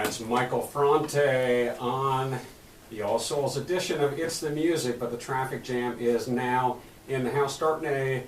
That's Michael Fronte on the All Souls edition of It's the Music, but the traffic jam is now in the house, starting an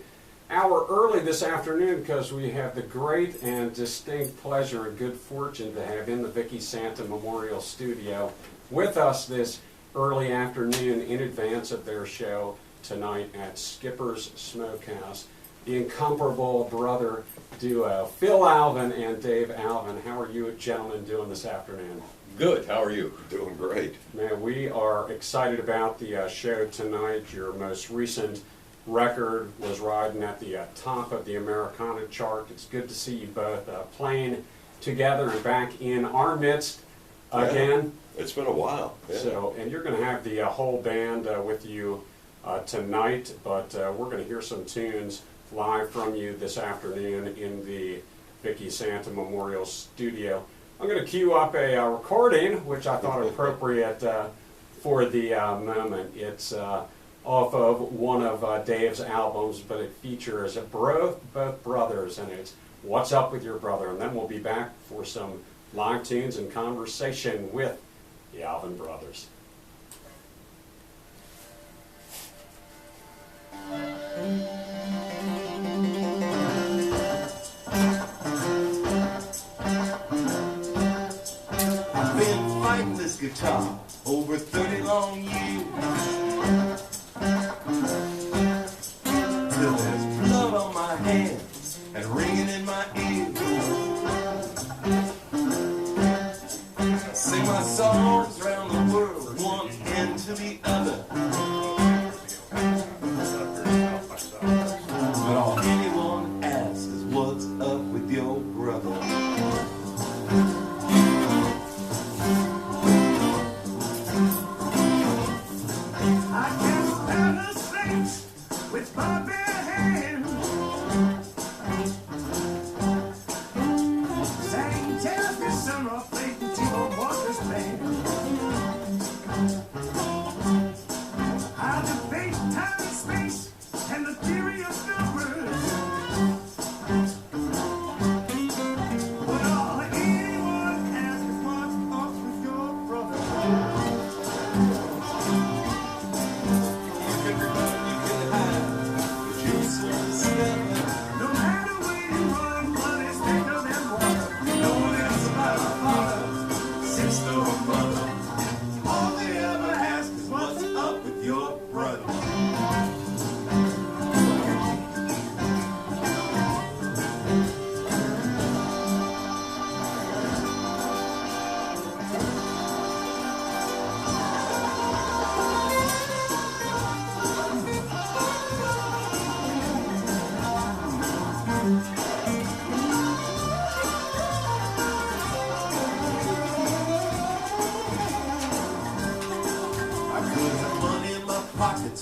hour early this afternoon because we have the great and distinct pleasure and good fortune to have in the Vicki Santa Memorial Studio with us this early afternoon in advance of their show tonight at Skipper's Smokehouse. The incomparable brother duo, Phil Alvin and Dave Alvin. How are you gentlemen doing this afternoon? Good. How are you? Doing great. Man, we are excited about the show tonight. Your most recent record was riding at the top of the Americana chart. It's good to see you both playing together and back in our midst again. Yeah, it's been a while. Yeah. So, and you're going to have the whole band with you tonight, but we're going to hear some tunes live from you this afternoon in the Vicki Santa Memorial Studio. I'm going to cue up a recording, which I thought appropriate for the moment. It's off of one of Dave's albums, but it features both brothers, and it's What's Up With Your Brother? And then we'll be back for some live tunes and conversation with the Alvin brothers. This guitar over 30 long years, till there's blood on my hands and ringing in my ears. I sing my songs around the world, one end to the other, but all anyone asks is what's up with your brother.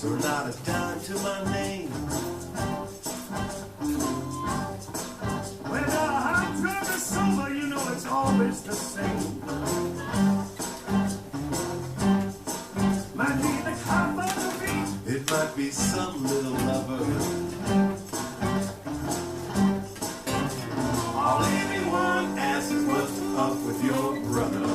Or not a dime to my name. When the hot drug is sober, you know it's always the same. Might be the cop on the beat, it might be some little lover. All anyone asks is what's up with your brother.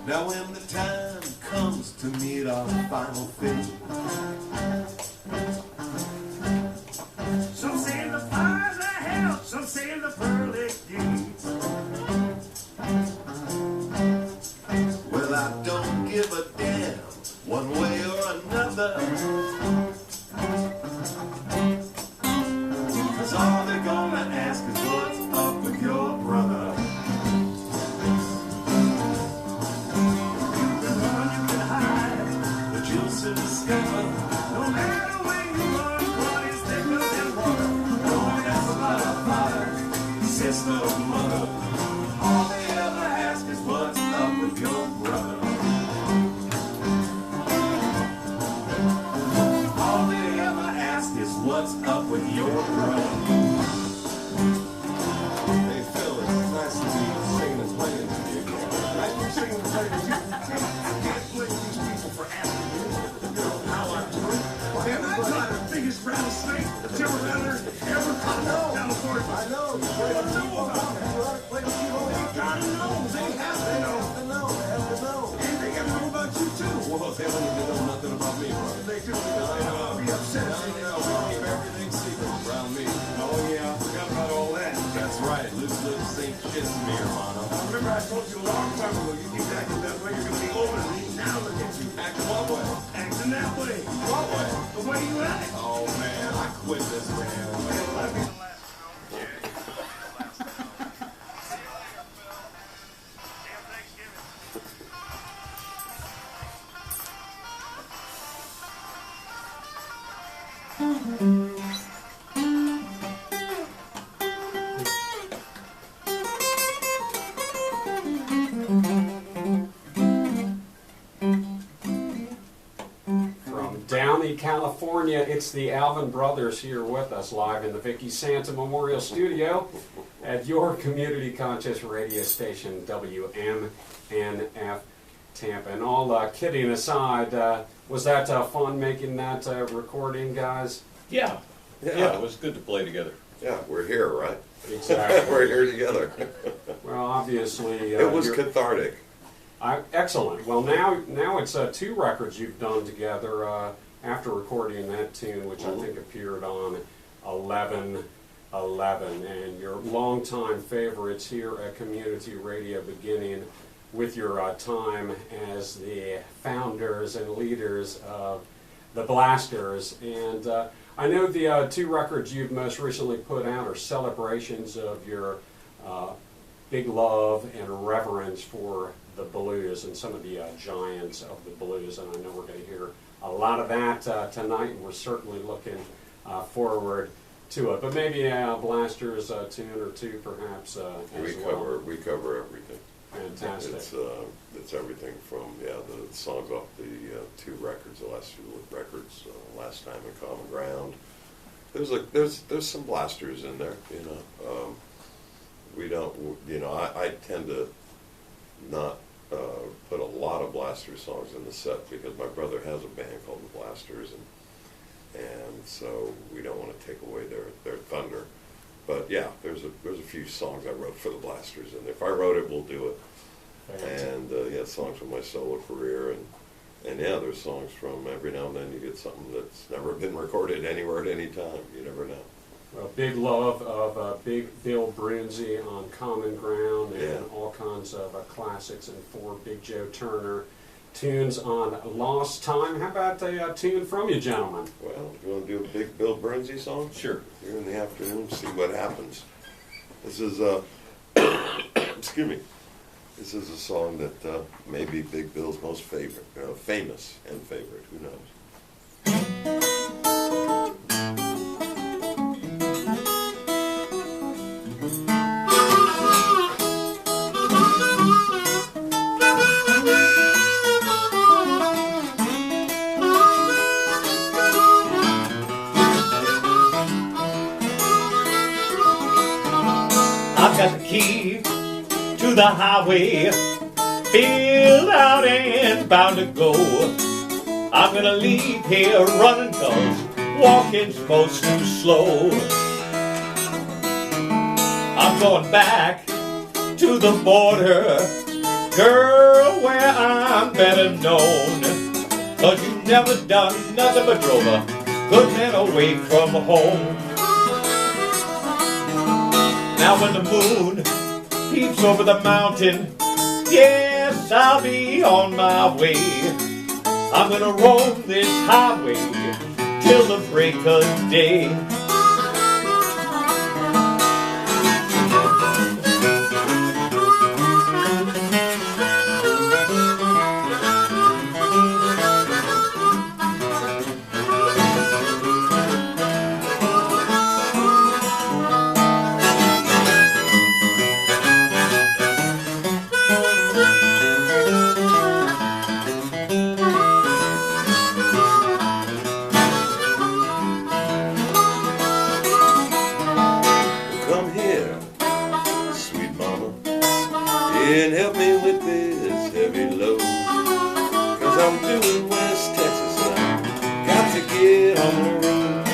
Now when the time comes to meet our final fate, some say the fires of hell, some say the pearly gates. Well, I don't give a damn one way or another, 'cause all they're gonna ask is what's up with your brother. No matter where you are, blood is thicker than water. Don't ask about a father, sister, or mother. All they ever ask is what's up with your brother. All they ever ask is what's up with your brother. Hey Phil, it's nice to be singing and playing with you again. Nice to be singing and playing with you. I can't blame these people for asking me how I'm doing. Am I not the biggest rattlesnake that's ever out there Down the court. I know. God knows. They have to know. And they got to know about you too. Well, they don't need to know nothing about me, brother. They do. I'll be upset. No, we keep everything secret around me. Oh yeah, I forgot about all that. That's right. Lips ain't kiss me, hermano. Remember I told you a long time ago, you keep acting that way, you're gonna be over me. Now look at you. Acting what way? Acting that way. What way? The way you act. Oh, man, I quit this, man. Well, I'll be the last to know. Yeah. From Downey, California, it's the Alvin brothers here with us live in the Vicky Santa Memorial Studio at your community conscious radio station, WMNF Tampa. And all kidding aside, was that fun making that recording, guys? Yeah. Yeah. Yeah, it was good to play together. Yeah, we're here, right? Exactly. We're here together. Well, obviously, It was you're- cathartic. excellent. Well, now it's 2 records you've done together after recording that tune, which I think appeared on 11/11, and your longtime favorites here at Community Radio, beginning with your time as the founders and leaders of the Blasters. And I know the 2 records you've most recently put out are celebrations of your big love and reverence for the blues and some of the giants of the blues, and I know we're going to hear a lot of that tonight, and we're certainly looking forward to it. But maybe Blasters tune or 2 perhaps as well. We cover everything. Fantastic. It's everything from the songs off the 2 records, the last 2 records, Last Time in Common Ground. There's some blasters in there, you know. We don't, you know, I tend to not put a lot of Blaster songs in the set because my brother has a band called the Blasters, and so we don't want to take away their thunder. But yeah, there's a few songs I wrote for the Blasters, and if I wrote it, we'll do it. And songs from my solo career, and yeah, there's songs from every now and then you get something that's never been recorded anywhere at any time. You never know. Well, big love of Big Bill Brunzi on Common Ground, and Yeah. all kinds of classics, and 4 Big Joe Turner tunes on Lost Time. How about a tune from you, gentlemen? Well, you want to do a Big Bill Brunzi song? Sure. Here in the afternoon, see what happens. This is excuse me. This is a song that may be Big Bill's most famous and favorite. Who knows? I've got the key to the highway, filled out and bound to go. I'm gonna leave here running 'cause walking's most too slow. I'm going back to the border, girl, where I'm better known. 'Cause you never done nothing but drove a good man away from home. Now when the moon peeps over the mountain, yes, I'll be on my way. I'm gonna roam this highway till the break of day. Come here, sweet mama, and help me with this heavy load. 'Cause I'm doing West Texas and I got to get on the road.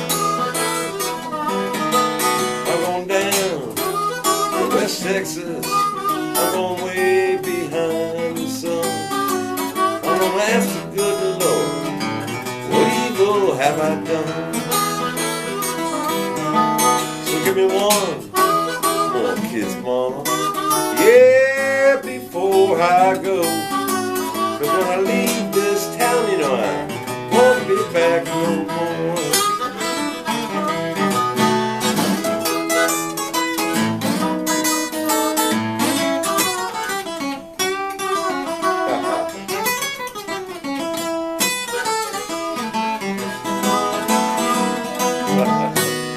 Texas, I'm going way behind the sun. I'm gonna ask the good Lord, what evil have I done? So give me one more kiss, mama, yeah, before I go. 'Cause when I leave this town, you know, I won't be back no more.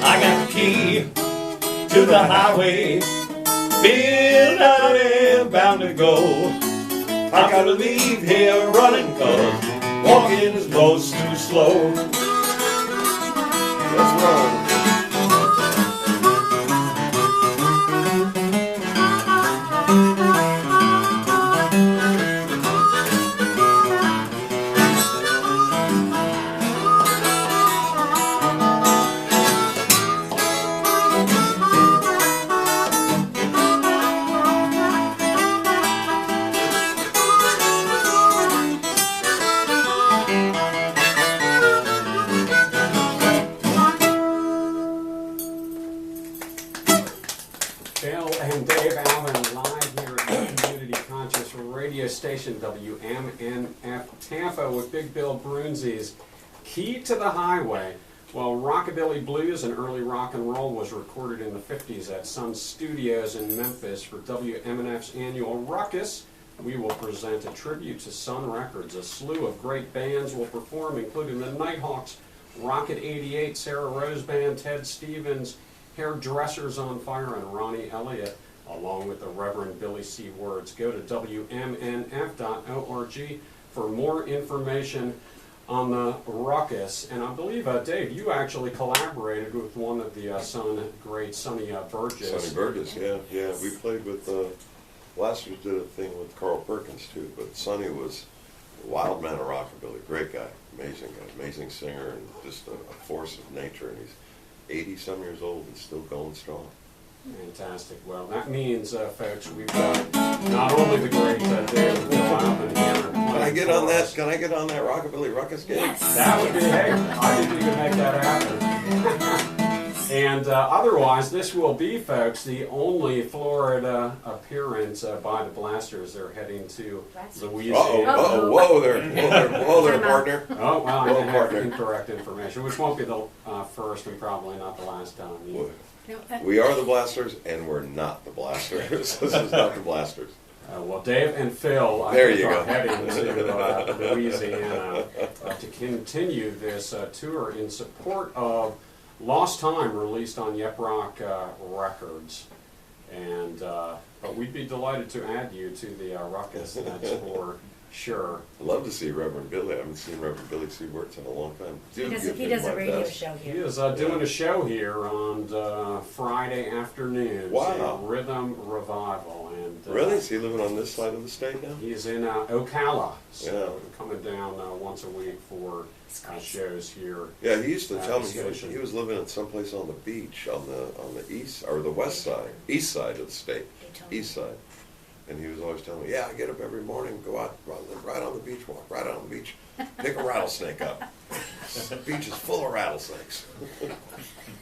I got the key to the highway, filled out and bound to go. I gotta leave here running, 'cause walking is most too slow. Let's run. Bill and Dave Alvin live here at the Community Conscious radio station WMNF Tampa with Big Bill Brunzi's Key to the Highway. Well, Rockabilly Blues and early rock and roll was recorded in the 50s at Sun Studios in Memphis. For WMNF's annual Ruckus, we will present a tribute to Sun Records. A slew of great bands will perform, including the Nighthawks, Rocket 88, Sarah Rose Band, Ted Stevens, Hairdressers on Fire, and Ronnie Elliott, along with the Reverend Billy C. Words. Go to WMNF.org for more information on the Ruckus. And I believe, Dave, you actually collaborated with one of the Sun greats, Sonny Burgess. Sonny Burgess, yeah. We played with, last year did a thing with Carl Perkins too, but Sonny was a wild man of rockabilly, great guy, amazing singer, and just a force of nature. And he's 80-some years old and still going strong. Fantastic. Well, that means, folks, we've got not only the great David Alvin here. Can I get on that? Can I get on that Rockabilly Ruckus game? Yes. That would be, hey, I think you can make that happen. And otherwise, this will be, folks, the only Florida appearance by the Blasters. They're heading to Louisiana. Whoa there, partner. Oh, well, I Whoa, didn't have partner. incorrect information, which won't be the first and probably not the last time. either. No, We are the Blasters, and we're not the Blasters. This is not the Blasters. Well, Dave and Phil There think you are go. heading to Louisiana to continue this tour in support of Lost Time, released on Yep Rock Records. And but we'd be delighted to add you to the Ruckus, that's for sure. I'd love to see Reverend Billy. I haven't seen Reverend Billy C. Words in a long time. he does Give him a my radio best. show He here. is doing a show here on Friday afternoons. Wow. A Rhythm Revival. And Really? Is he living on this side of the state now? He's in Ocala, so Yeah. coming down once a week for shows here. Yeah, he used to tell me Station. he was living at someplace on the beach on the east or the west side, east side of the state, They told me. east side. And he was always telling me, "Yeah, I get up every morning, go out, live right on the beach, walk right on the beach, pick a rattlesnake up. The beach is full of rattlesnakes."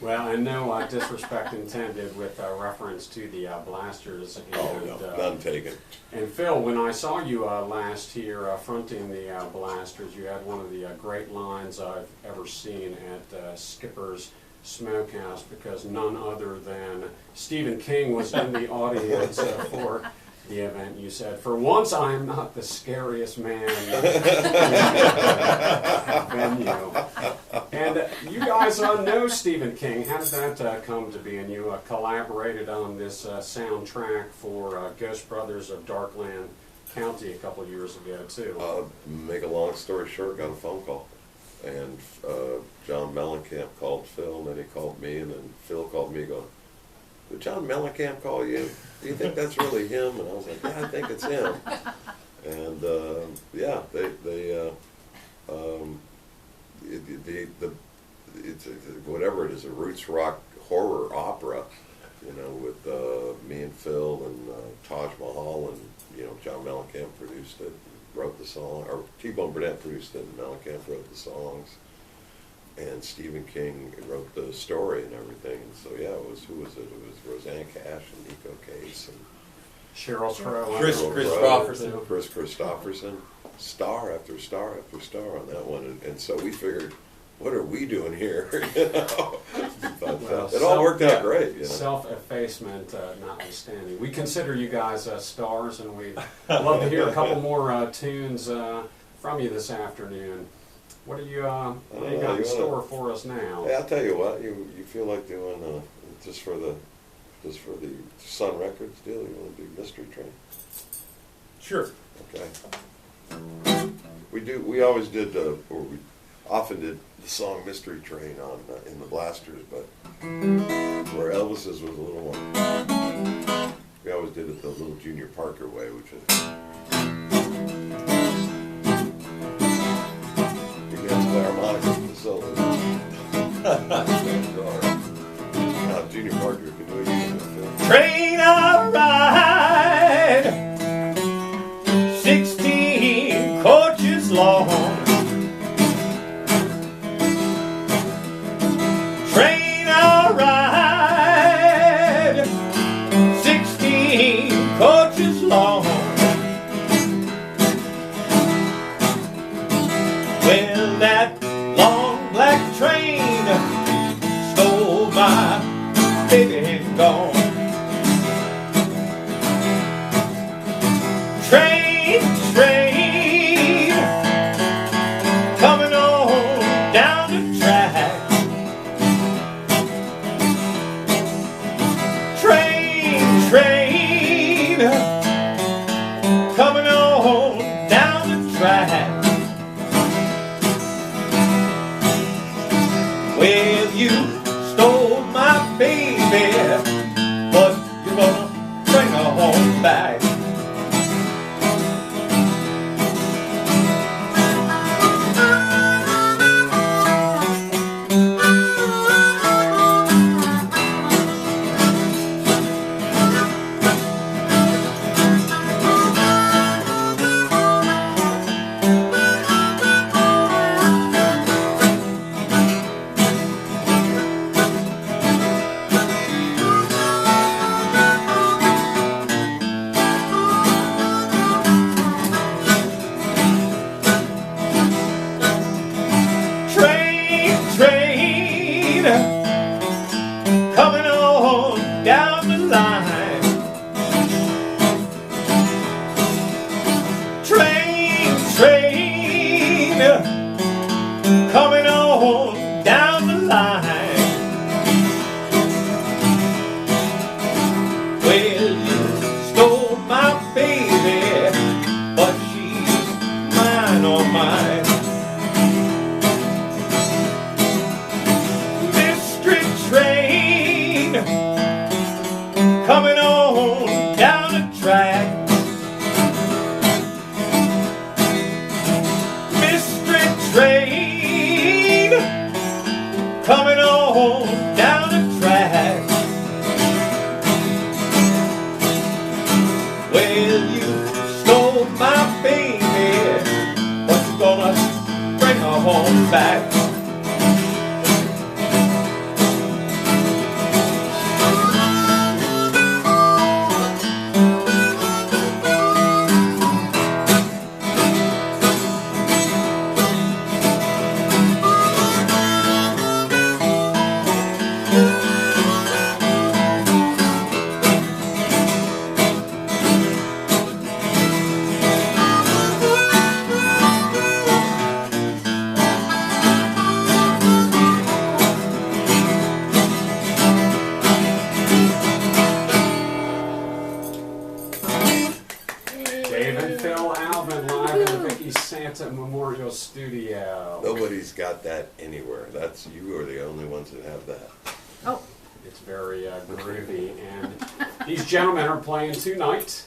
Well, and no disrespect intended with reference to the Blasters. And, Oh no, none taken. and Phil, when I saw you last here fronting the Blasters, you had one of the great lines I've ever seen at Skipper's Smokehouse, because none other than Stephen King was in the audience for the event. You said, "For once, I am not the scariest man in the venue." And you guys know Stephen King. How did that come to be? And you collaborated on this soundtrack for Ghost Brothers of Darkland County a couple of years ago, too. Make a long story short, got a phone call, and John Mellencamp called Phil, and then he called me, and then Phil called me, going, "Did John Mellencamp call you? Do you think that's really him?" And I was like, "Yeah, I think it's him." And yeah, it's whatever it is, a roots rock horror opera. with me and Phil and Taj Mahal, and John Mellencamp produced it, wrote the song, or T-Bone Burnett produced it, and Mellencamp wrote the songs, and Stephen King wrote the story and everything. And so yeah, who was it? It was Roseanne Cash and Nico Case and Cheryl Crow. Chris Cheryl Christopherson. Crow, Chris Christopherson, star after star after star on that one, and so we figured, what are we doing here? But Well, it all worked out great. Self-effacement notwithstanding. We consider you guys stars, and we'd love to hear a couple more tunes from you this afternoon. What do you got in store for us now? Hey, I'll tell you what, you feel like doing just for the Sun Records deal, you want to do Mystery Train? Sure. Okay. We always did, or we often did the song Mystery Train on in the Blasters, but where Elvis's was a little more, we always did it the little Junior Parker way, which is, you can have to play harmonica for the solo. Now, Junior Parker can do it. Train I ride, 16 coaches long. Train I ride, 16 coaches long. Well, that long black train stole my baby and gone. Train, coming on down the track. Train, coming on down the track. Well, you stole my baby, but you're gonna bring her home back. Coming on down the line. Train, coming on down the line. Well, you stole my baby, but she's mine, oh mine. Coming on down the track. Mystery train, coming on down the track. Well, you stole my baby, but you're gonna bring her home back. Dave and Phil Alvin live in the Vicky Santa Memorial Studio. Nobody's got that anywhere. You are the only ones that have that. Oh, It's very groovy. And these gentlemen are playing tonight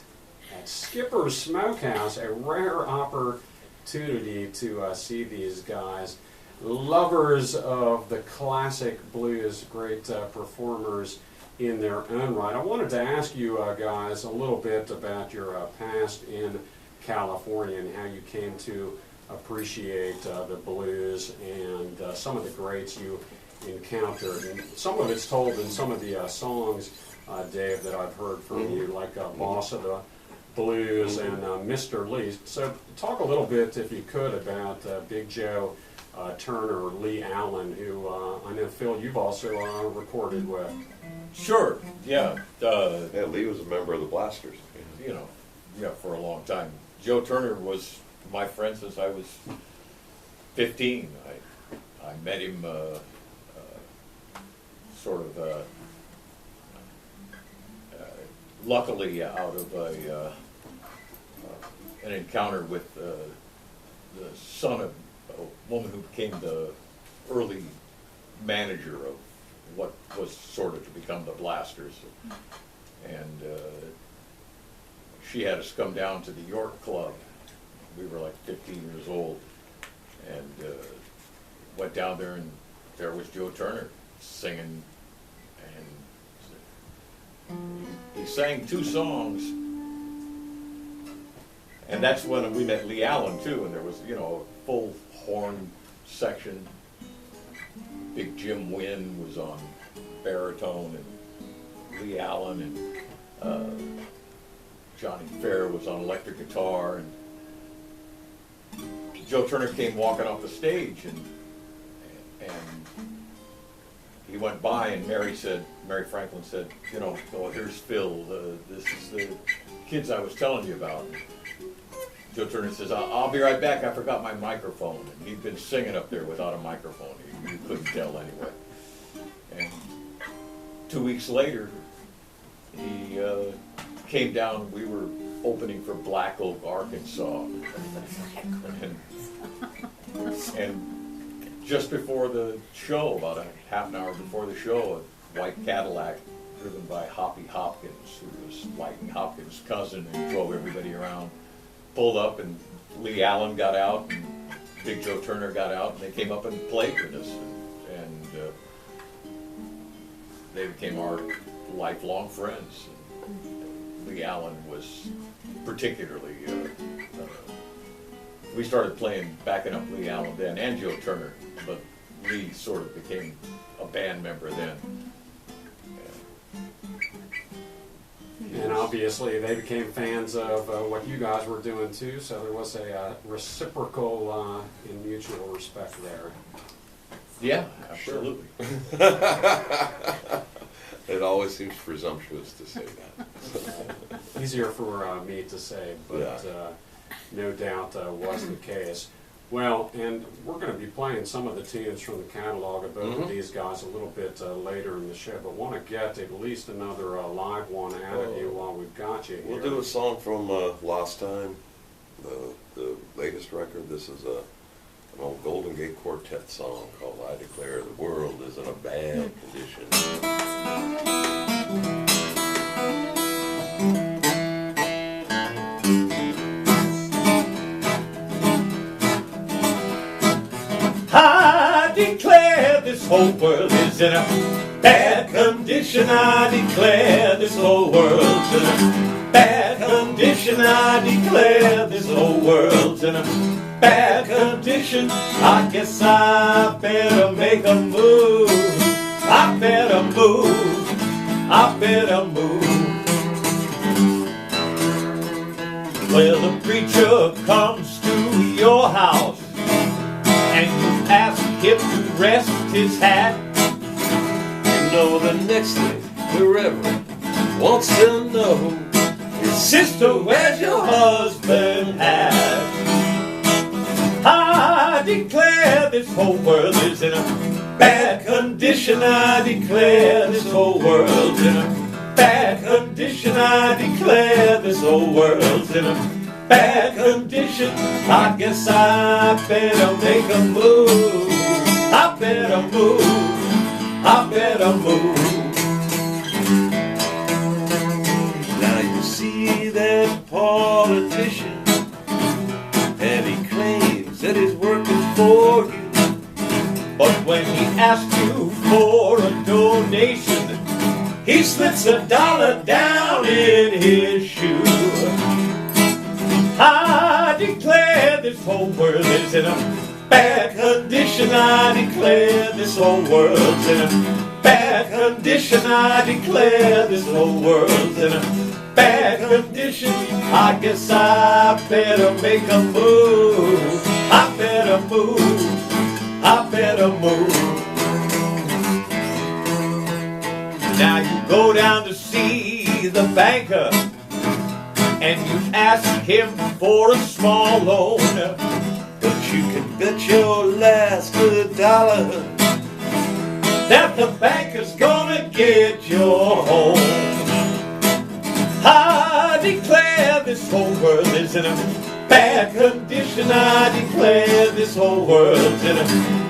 at Skipper's Smokehouse, a rare opportunity to see these guys. Lovers of the classic blues, great performers. in their own right. I wanted to ask you guys a little bit about your past in California and how you came to appreciate the blues and some of the greats you encountered. And some of it's told in some of the songs, Dave, that I've heard from you, like Boss of the Blues and Mr. Lee. So talk a little bit, if you could, about Big Joe Turner, Lee Allen, who I know, Phil, you've also recorded with. Sure, yeah. Yeah, Lee was a member of the Blasters. You know, yeah, for a long time. Joe Turner was my friend since I was 15. I met him sort of luckily out of an encounter with the son of a woman who became the early manager of what was sort of to become the Blasters. And she had us come down to the York Club. We were like 15 years old, and went down there, and there was Joe Turner singing, and he sang 2 songs, and that's when we met Lee Allen too, and there was, you know, a full horn section. Big Jim Wynn was on baritone, and Lee Allen and Johnny Fair was on electric guitar, and Joe Turner came walking off the stage, and he went by, and Mary Franklin said, you know, oh, here's Phil, this is the kids I was telling you about. Joe Turner says, I'll be right back, I forgot my microphone. And he'd been singing up there without a microphone. You couldn't tell anyway. And 2 weeks later, he came down. We were opening for Black Oak, Arkansas. And just before the show, about a half an hour before the show, a white Cadillac driven by Hoppy Hopkins, who was Whitey Hopkins' cousin, and drove everybody around, pulled up, and Lee Allen got out, and Big Joe Turner got out, and they came up and played with us, and they became our lifelong friends. And Lee Allen was particularly, we started backing up Lee Allen then, and Joe Turner, but Lee sort of became a band member then. And obviously they became fans of what you guys were doing too, so there was a reciprocal and mutual respect there. Yeah, absolutely. It always seems presumptuous to say that. Easier for me to say, but no doubt was the case. Well, and we're going to be playing some of the tunes from the catalog of both of these guys a little bit later in the show, but want to get at least another live one out of you while we've got you here. We'll do a song from Last Time, the latest record. This is an old Golden Gate Quartet song called I Declare the World is in a Bad Condition. I declare this whole world is in a bad condition. I declare this whole world's in a bad condition. I declare this whole world's in a bad condition. I guess I better make a move. I better move. I better move. Well, the preacher comes to your house and you ask him to rest his hat. You know the next thing the Reverend wants to know is, Sister, where's your husband at? I declare this whole world is in a bad condition. I declare this whole world's in a bad condition. I declare this whole world's in a bad condition. I guess I better make a move. I better move. I better move. now you see that politician, and he claims that he's working for you. But when he asks you for a donation, he slips a dollar down in his shoe. I declare this whole world is in a bad condition. I declare this whole world's in a bad condition. I declare this whole world's in a bad condition. I guess I better make a move. I better move. I better move. Now you go down to see the banker and you ask him for a small loan, but you can bet your last good dollar that the banker's gonna get your home. I declare this whole world is in a bad condition. I declare this whole world's in a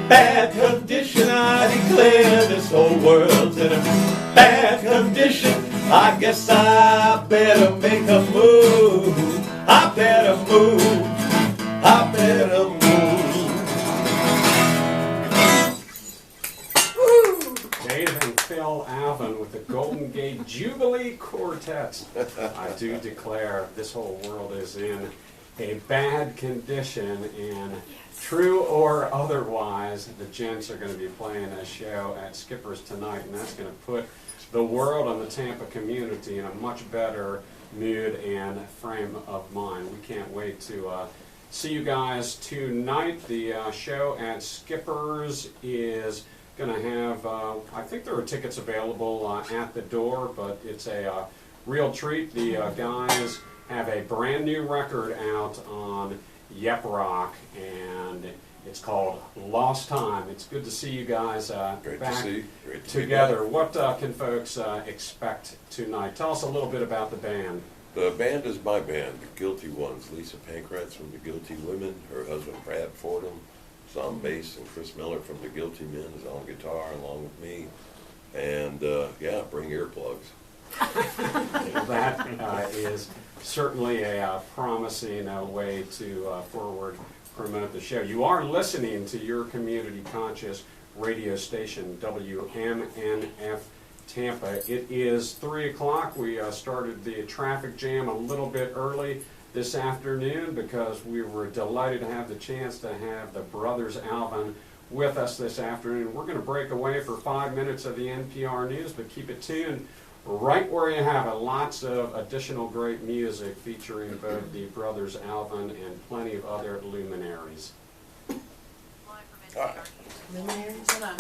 bad condition. I declare this whole world's in a bad condition. I guess I better make a move. I better move. I better move. Dave and Phil Alvin with the Golden Gate Jubilee Quartet. I do declare this whole world is in a bad condition, and true or otherwise, the gents are going to be playing a show at Skipper's tonight, and that's going to put the world and the Tampa community in a much better mood and frame of mind. We can't wait to see you guys tonight. The show at Skipper's is going to have, I think there are tickets available at the door, but it's a real treat. The guys have a brand new record out on Yep Rock, and it's called Lost Time. It's good to see you guys back together. What can folks expect tonight? Tell us a little bit about the band. The band is my band, the Guilty Ones. Lisa Pankratz from the Guilty Women, her husband Brad Fordham is on bass, and Chris Miller from the Guilty Men is on guitar along with me. And yeah, bring earplugs. That is certainly a promising way to forward promote the show. You are listening to your community conscious radio station, WMNF Tampa. It is 3 o'clock. We started the traffic jam a little bit early this afternoon because we were delighted to have the chance to have the brothers Alvin with us this afternoon. We're going to break away for 5 minutes of the NPR News, but keep it tuned right where you have it. Lots of additional great music featuring both the brothers Alvin and plenty of other luminaries. All right.